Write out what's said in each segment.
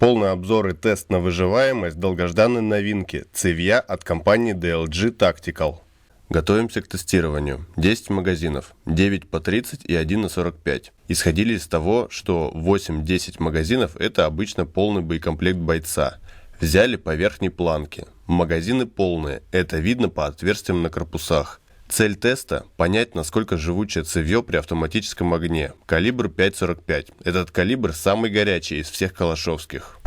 Полный обзор и тест на выживаемость долгожданной новинки цевья от компании DLG Tactical. Готовимся к тестированию. 10 магазинов, 9 по 30 и 1 на 45. Исходили из того, что 8-10 магазинов это обычно полный боекомплект бойца. Взяли по верхней планке. Магазины полные, это видно по отверстиям на корпусах. Цель теста – понять, насколько живучее цевье при автоматическом огне. Калибр 5,45. Этот калибр самый горячий из всех калашовских.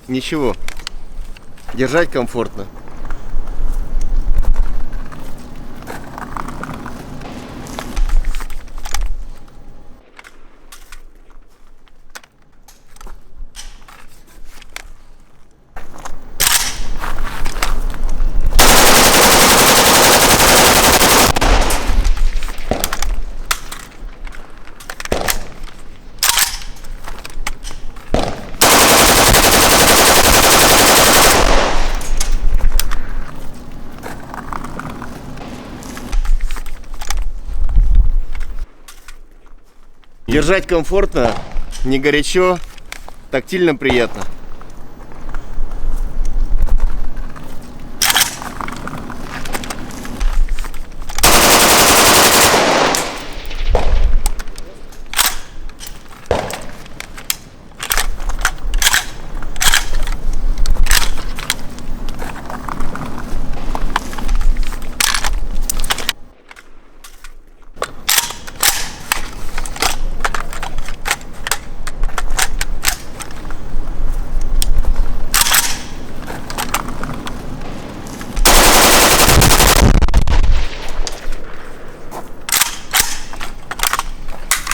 Ничего, держать комфортно. Держать комфортно, не горячо, тактильно приятно.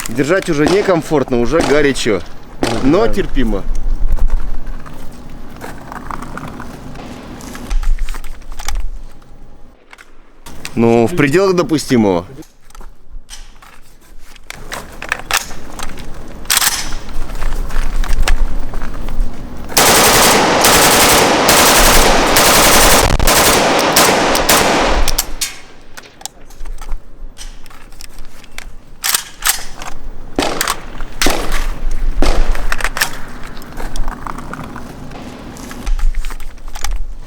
Держать уже некомфортно, уже горячо, но терпимо. Ну, в пределах допустимого.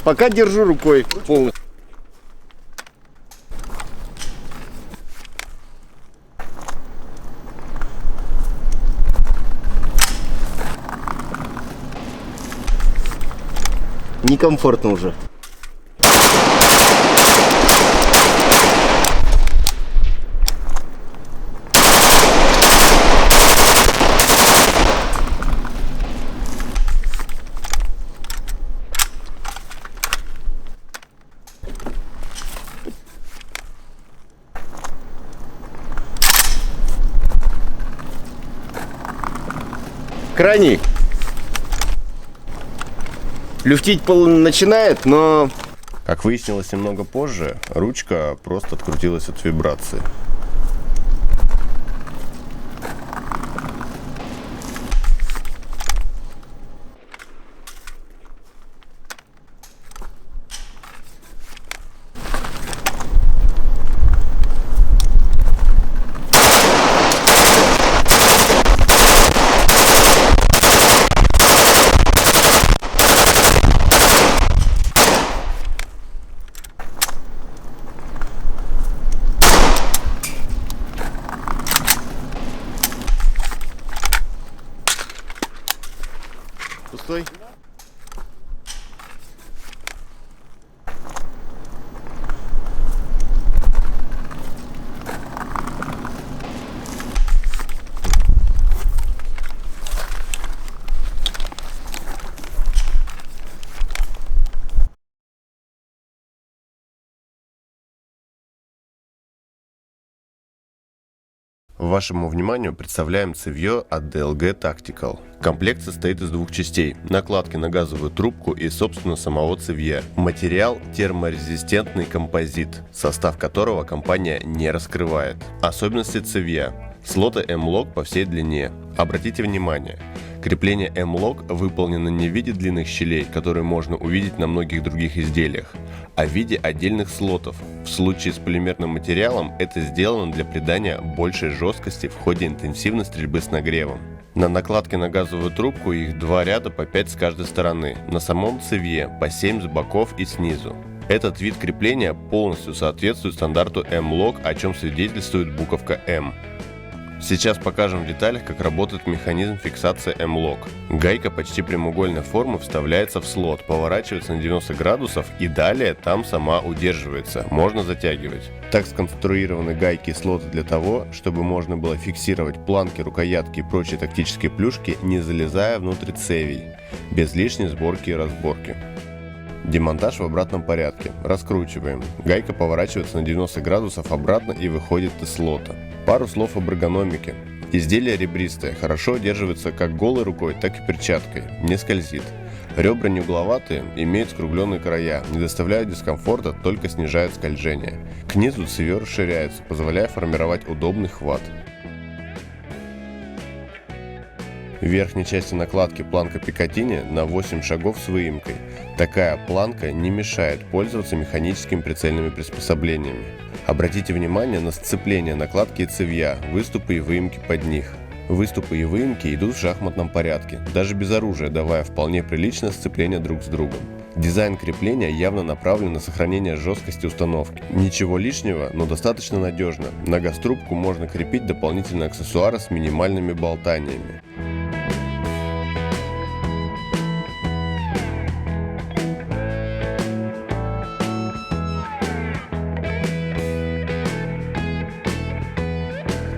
Пока держу рукой полностью. Некомфортно уже. Крайний. Люфтить начинает, но... Как выяснилось немного позже, ручка просто открутилась от вибрации. Пустой? Вашему вниманию представляем цевьё от DLG Tactical. Комплект состоит из двух частей – накладки на газовую трубку и, собственно, самого цевья. Материал – терморезистентный композит, состав которого компания не раскрывает. Особенности цевья. Слоты M-Lock по всей длине. Обратите внимание, крепление M-Lock выполнено не в виде длинных щелей, которые можно увидеть на многих других изделиях, а в виде отдельных слотов. В случае с полимерным материалом это сделано для придания большей жесткости в ходе интенсивной стрельбы с нагревом. На накладке на газовую трубку их два ряда по 5 с каждой стороны, на самом цевье по 7 с боков и снизу. Этот вид крепления полностью соответствует стандарту M-Lock, о чем свидетельствует буковка M. Сейчас покажем в деталях, как работает механизм фиксации M-Lock. Гайка почти прямоугольной формы вставляется в слот, поворачивается на 90 градусов и далее там сама удерживается, можно затягивать. Так сконструированы гайки и слоты для того, чтобы можно было фиксировать планки, рукоятки и прочие тактические плюшки, не залезая внутрь цевий, без лишней сборки и разборки. Демонтаж в обратном порядке. Раскручиваем. Гайка поворачивается на 90 градусов обратно и выходит из слота. Пару слов об эргономике. Изделие ребристое, хорошо удерживается как голой рукой, так и перчаткой, не скользит. Ребра не угловатые, имеют скругленные края, не доставляют дискомфорта, только снижают скольжение. К низу цевьё расширяется, позволяя формировать удобный хват. В верхней части накладки планка Пикатини на 8 шагов с выемкой. Такая планка не мешает пользоваться механическими прицельными приспособлениями. Обратите внимание на сцепление накладки и цевья, выступы и выемки под них. Выступы и выемки идут в шахматном порядке, даже без оружия, давая вполне приличное сцепление друг с другом. Дизайн крепления явно направлен на сохранение жесткости установки. Ничего лишнего, но достаточно надежно. На газтрубку можно крепить дополнительные аксессуары с минимальными болтаниями.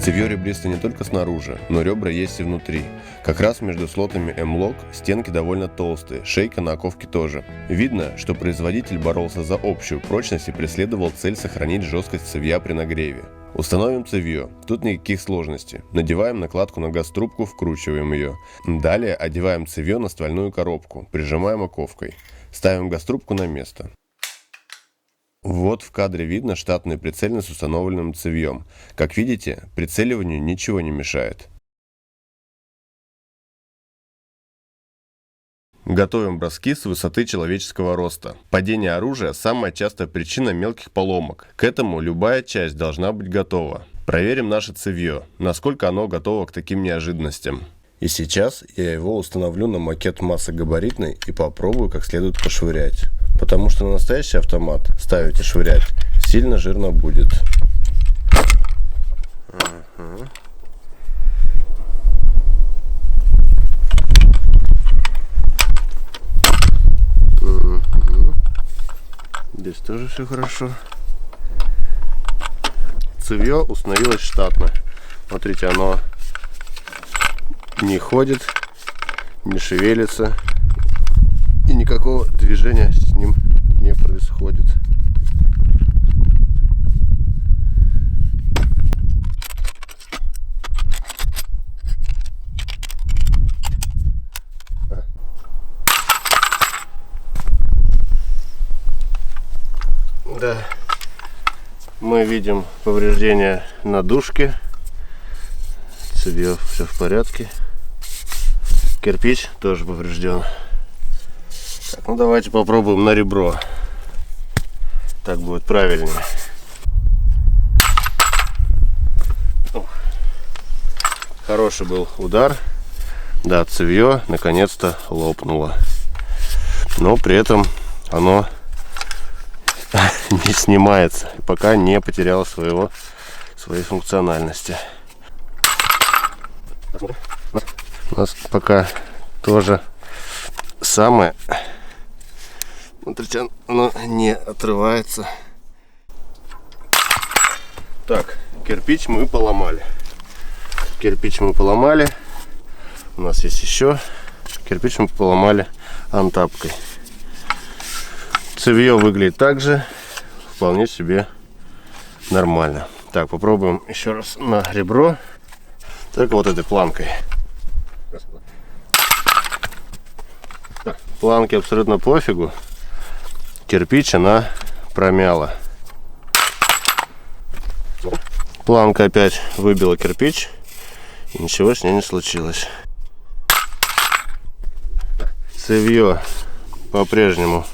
Цевьё ребристое не только снаружи, но ребра есть и внутри. Как раз между слотами M-Lock стенки довольно толстые, шейка на оковке тоже. Видно, что производитель боролся за общую прочность и преследовал цель сохранить жесткость цевья при нагреве. Установим цевьё. Тут никаких сложностей. Надеваем накладку на газтрубку, вкручиваем ее. Далее одеваем цевьё на ствольную коробку, прижимаем оковкой. Ставим газтрубку на место. Вот в кадре видно штатный прицельный с установленным цевьем. Как видите, прицеливанию ничего не мешает. Готовим броски с высоты человеческого роста. Падение оружия – самая частая причина мелких поломок. К этому любая часть должна быть готова. Проверим наше цевьё, насколько оно готово к таким неожиданностям. И сейчас я его установлю на макет массогабаритный и попробую как следует пошвырять. Потому что на настоящий автомат ставить и швырять сильно жирно будет. Здесь тоже все хорошо. Цевьё установилось штатно. Смотрите, оно не ходит, не шевелится. И никакого движения с ним не происходит. Да, мы видим повреждения на дужке. Цевьё все в порядке. Кирпич тоже поврежден. Так, ну давайте попробуем на ребро. Так будет правильнее. Хороший был удар. Да, цевьё наконец-то лопнуло. Но при этом оно не снимается. Пока не потеряло своей функциональности. У нас пока тоже самое. Смотрите, оно не отрывается. Так, кирпич мы поломали. У нас есть еще. Кирпич мы поломали антапкой. Цевьё выглядит также вполне себе нормально. Так, попробуем еще раз на ребро. Только вот этой планкой. Планке абсолютно пофигу. Кирпич она промяла. Планка опять выбила кирпич. И ничего с ней не случилось. Цевье по-прежнему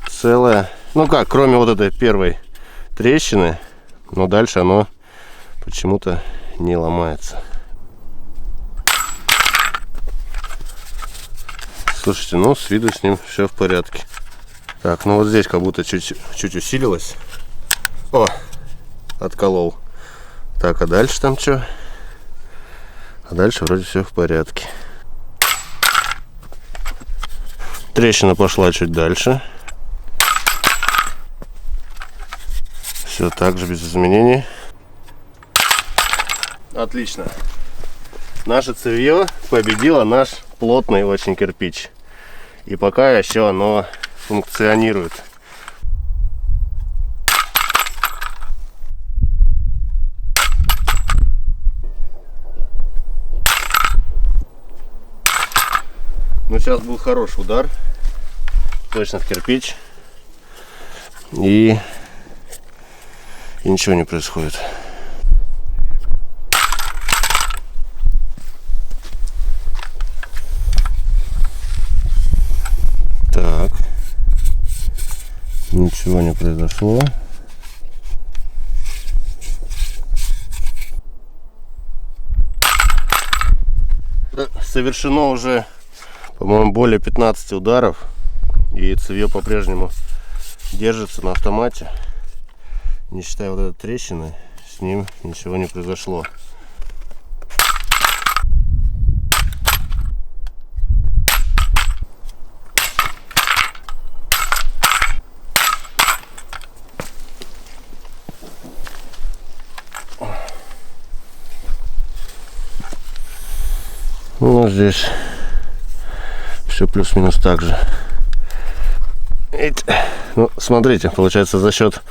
целое. Ну как, кроме вот этой первой трещины. Но дальше оно почему-то не ломается. Слушайте, ну с виду с ним все в порядке. Так, ну вот здесь как будто чуть усилилось. О, отколол. Так, а дальше там что? А дальше вроде все в порядке. Трещина пошла чуть дальше. Все так же, без изменений. Отлично. Наше цевье победило наш плотный очень кирпич. И пока еще оно функционирует. Ну, сейчас был хороший удар. Точно в кирпич. И ничего не происходит. Так. Ничего не произошло. Совершено уже, по-моему, более 15 ударов. И цевье по-прежнему держится на автомате. Не считая вот этой трещины, с ним ничего не произошло. Ну, здесь все плюс-минус так же. Ну, смотрите, получается, за счет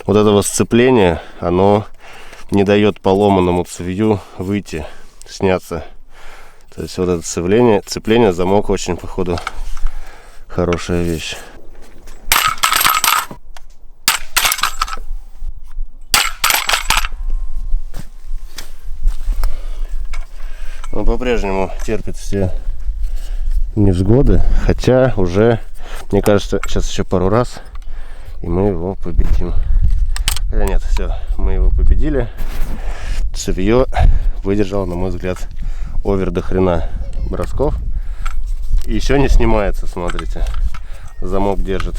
вот этого сцепления оно не дает поломанному цевью выйти, сняться. То есть вот это цепление, замок очень, походу, хорошая вещь. Он по-прежнему терпит все невзгоды, хотя уже, мне кажется, сейчас еще пару раз, и мы его победим. Хотя нет, все, мы его победили. Цевье выдержало, на мой взгляд, овер до хрена бросков. И еще не снимается, смотрите. Замок держит